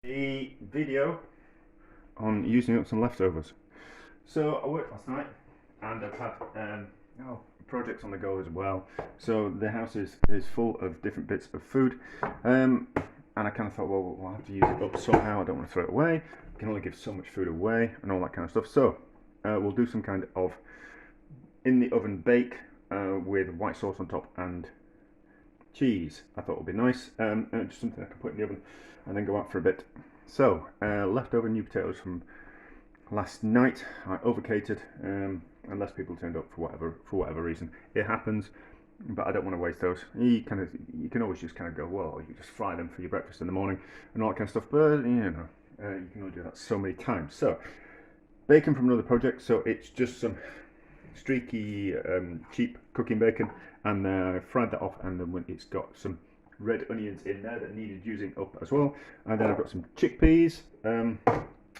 a video on using up some leftovers. So I worked last night and I've had projects on the go as well. So the house is full of different bits of food, and I kind of thought, well, we'll have to use it up somehow. I don't want to throw it away. I can only give so much food away and all that kind of stuff. So we'll do some kind of in the oven bake with white sauce on top and cheese. I thought would be nice, just something I can put in the oven and then go out for a bit. So leftover new potatoes from last night. I overcated, unless people turned up for whatever reason. It happens, but I don't want to waste those. You can always just kind of go, well, you just fry them for your breakfast in the morning and all that kind of stuff. But you know, you can only do that so many times. So bacon from another project. So it's just some streaky, cheap cooking bacon, and I fried that off, and then it's got some red onions in there that needed using up as well. And then I've got some chickpeas.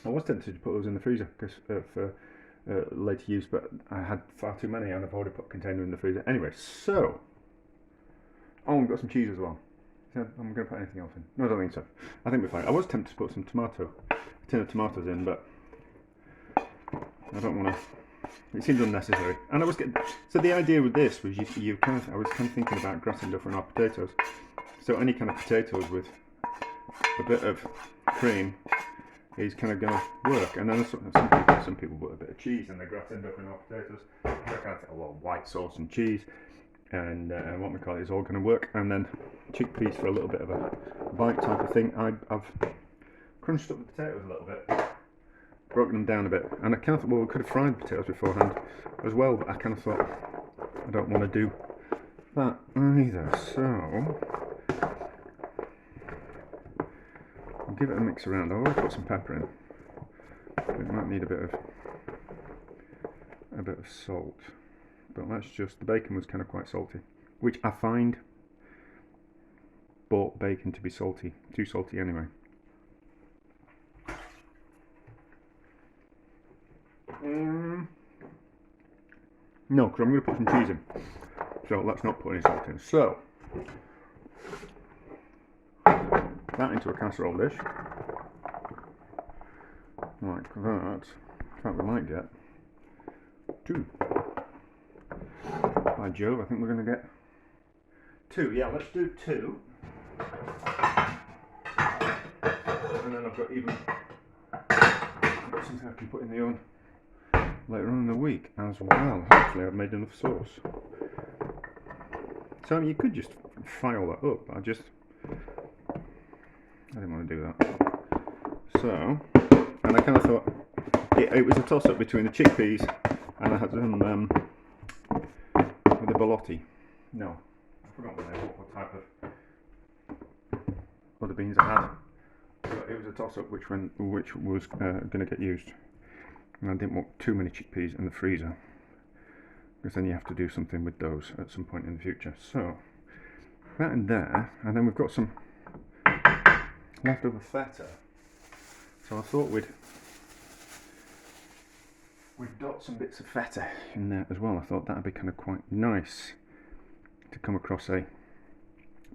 I was tempted to put those in the freezer because for later use, but I had far too many and I've already put a container in the freezer. Anyway, so we've got some cheese as well. So I'm going to put anything else in. No, I don't think so. I think we're fine. I was tempted to put some a tin of tomatoes in, but I don't want to. It seemed unnecessary. And I was getting, so the idea with this was I was kind of thinking about gratin duff and our potatoes. So any kind of potatoes with a bit of cream is kind of going to work. And then some people put a bit of cheese in their gratin duff and our potatoes. So I kind of think, well, white sauce and cheese and what we call it is all going to work. And then chickpeas for a little bit of a bite type of thing. I've crunched up the potatoes a little bit, broken them down a bit, and I kind of thought, well, we could have fried the potatoes beforehand as well, but I kind of thought I don't want to do that either. So I'll give it a mix around. I'll always put some pepper in. It might need a bit of salt, but that's just, the bacon was kind of quite salty, which I find bought bacon to be salty, too salty anyway. No, because I'm going to put some cheese in, so let's not put any salt in. So that into a casserole dish like that. In fact, we might get two. By Jove, I think we're going to get two. Yeah, let's do two. And then I've got something I can put in the oven later on in the week as well. Hopefully I've made enough sauce. So you could just fry all that up. I didn't want to do that. So, and I kind of thought it was a toss-up between the chickpeas and I had them with the ballotti. No, I forgot what type of other beans I had. But it was a toss-up which was going to get used. And I didn't want too many chickpeas in the freezer, because then you have to do something with those at some point in the future. So that in there, and then we've got some leftover feta. So I thought we'd dot some bits of feta in there as well. I thought that'd be kind of quite nice to come across a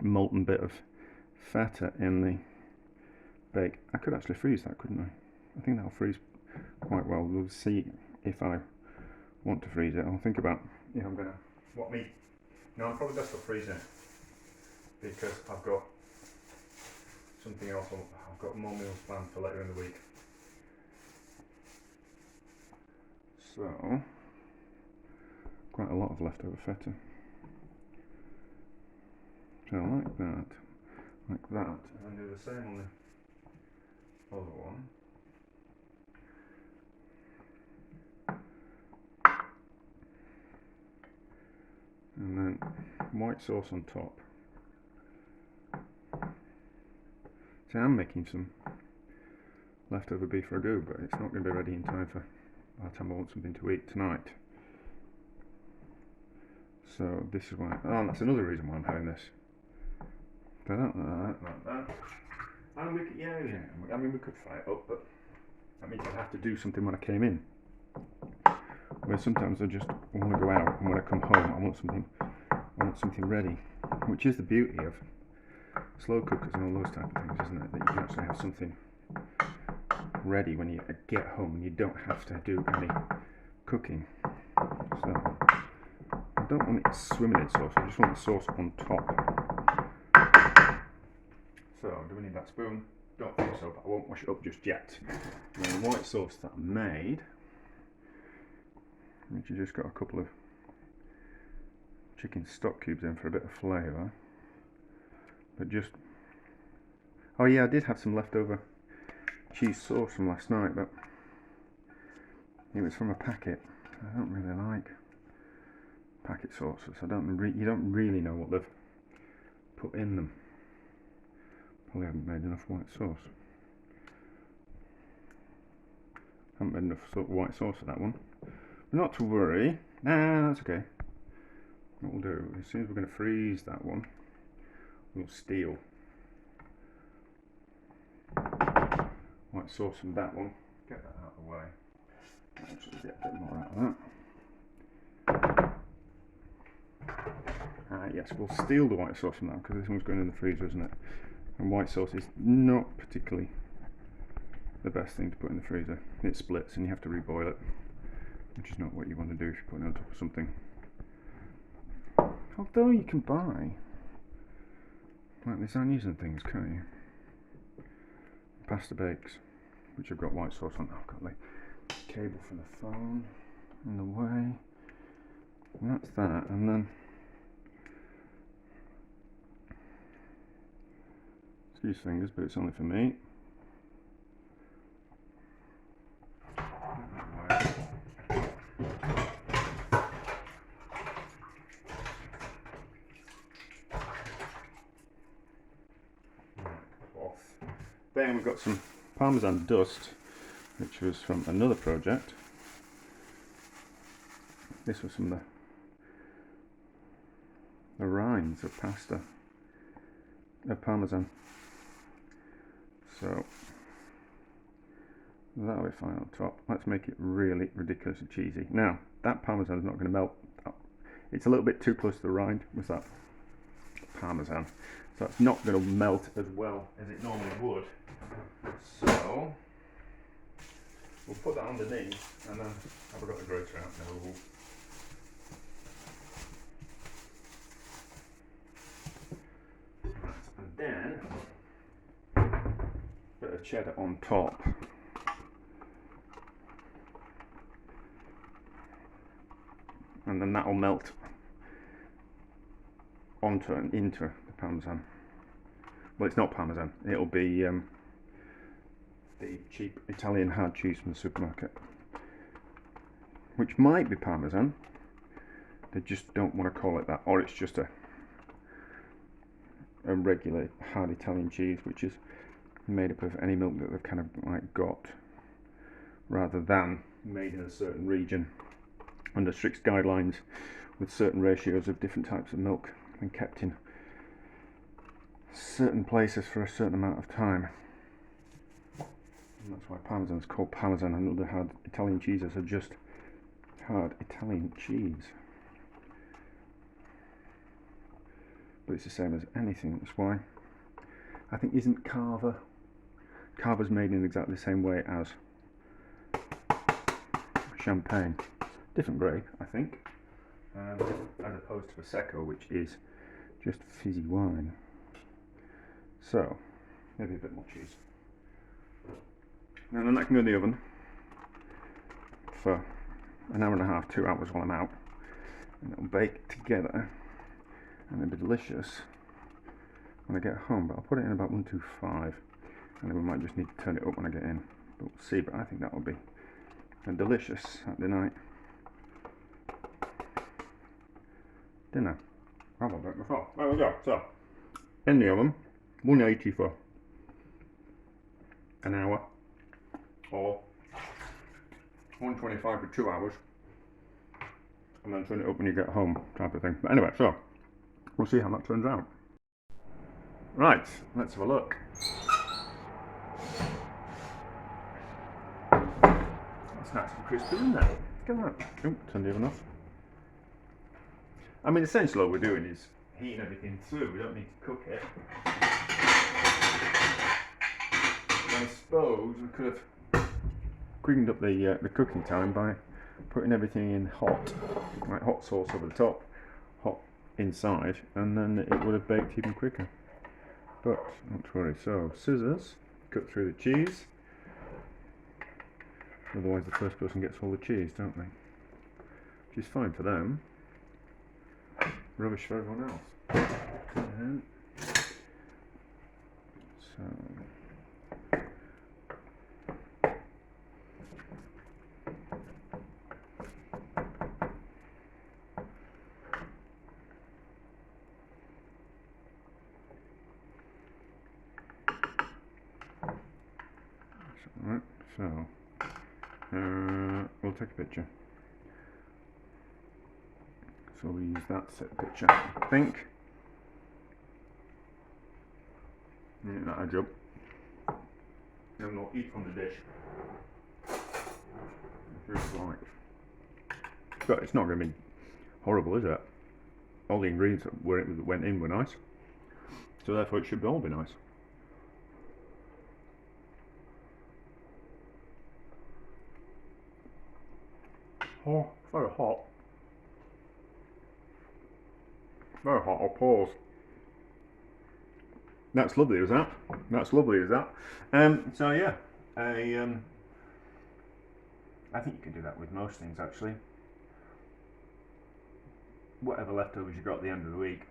molten bit of feta in the bake. I could actually freeze that, couldn't I? I think that'll freeze quite well. We'll see if I want to freeze it. I'll think about if I'm gonna I'm probably best to freeze it because I've got something else on. I've got more meals planned for later in the week. So quite a lot of leftover feta. So like that, and then do the same on the other one. And then white sauce on top. See, I'm making some leftover beef ragu, but it's not going to be ready in time for by the time I want something to eat tonight. So this is why. Oh, that's another reason why I'm having this. That. And we could, yeah. I mean, we could fry it up, but that means I'd have to do something when I came in. Where sometimes I just want to go out, and when I come home I want something ready, which is the beauty of slow cookers and all those type of things, isn't it? That you can actually have something ready when you get home and you don't have to do any cooking. So I don't want it swimming in sauce, I just want the sauce on top. So do we need that spoon? Don't think so, but I won't wash it up just yet. And the white sauce that I made, which you just got a couple of chicken stock cubes in for a bit of flavour. But just, oh yeah, I did have some leftover cheese sauce from last night, but it was from a packet. I don't really like packet sauces. You don't really know what they've put in them. Probably haven't made enough white sauce. Haven't made enough white sauce for that one. But not to worry. Nah, that's okay. What we'll do, as soon as we're going to freeze that one, we'll steal white sauce from that one. Get that out of the way. Actually get a bit more out of that. Yes, we'll steal the white sauce from that because this one's going in the freezer, isn't it? And white sauce is not particularly the best thing to put in the freezer. It splits and you have to reboil it, which is not what you want to do if you're putting it on top of something. Although you can buy like lasagnas and things, can't you? Pasta bakes, which have got white sauce on. I've got the cable for the phone in the way, and that's that. And then, excuse fingers, but it's only for me. Then we've got some Parmesan dust, which was from another project. This was from the rinds of pasta, of Parmesan. So that'll be fine on top. Let's make it really ridiculously cheesy. Now, that Parmesan is not going to melt. It's a little bit too close to the rind with that Parmesan. So it's not going to melt as well as it normally would. So we'll put that underneath, and then I've got the grater out now. And then a bit of cheddar on top. And then that will melt onto and into the Parmesan. Well, it's not Parmesan, it'll be the cheap Italian hard cheese from the supermarket, which might be Parmesan. They just don't want to call it that, or it's just a regular hard Italian cheese, which is made up of any milk that they've kind of like got, rather than made in a certain region under strict guidelines with certain ratios of different types of milk and kept in certain places for a certain amount of time. And that's why Parmesan is called Parmesan, and other hard Italian cheeses are just hard Italian cheese. But it's the same as anything. That's why I think, isn't Carver's made in exactly the same way as champagne. Different grape, I think, as opposed to Prosecco, which is just fizzy wine. So, maybe a bit more cheese. And then that can go in the oven for an hour and a half, 2 hours while I'm out. And it'll bake together and it'll be delicious when I get home. But I'll put it in about 125, and then we might just need to turn it up when I get in. But we'll see, but I think that will be a delicious Saturday night dinner. How about that before? There we go. So, in the oven, 180 for an hour, or 125 for 2 hours, and then turn it up when you get home, type of thing. But anyway, so we'll see how that turns out. Right, let's have a look. That's nice and crispy, isn't it? Look at that. Oh, turn the oven off. I mean, essentially all we're doing is heating everything through. We don't need to cook it. I suppose we could have quickened up the cooking time by putting everything in hot, like hot sauce over the top, hot inside, and then it would have baked even quicker. But not to worry. So scissors, cut through the cheese. Otherwise the first person gets all the cheese, don't they? Which is fine for them. Rubbish for everyone else. And so right, so we'll take a picture. So we'll use that set picture, I think. That adds up. And we'll eat from the dish. If you like. But it's not going to be horrible, is it? All the ingredients that went in were nice. So therefore it should all be nice. Oh, very hot. Very hot, I'll pause. That's lovely, is that? That's lovely, is that? So yeah, I think you can do that with most things actually. Whatever leftovers you got at the end of the week,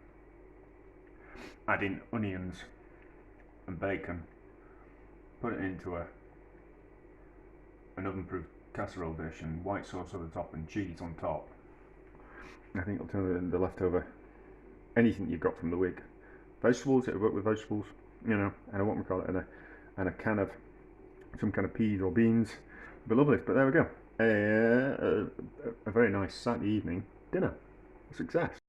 add in onions and bacon, put it into an oven-proof casserole dish and white sauce over the top and cheese on top. I think it'll turn the leftover, anything you've got from the week. Vegetables, it'll work with vegetables, you know, and what we call it, and a can of some kind of peas or beans. It'll be lovely, but there we go. A very nice Saturday evening dinner. A success.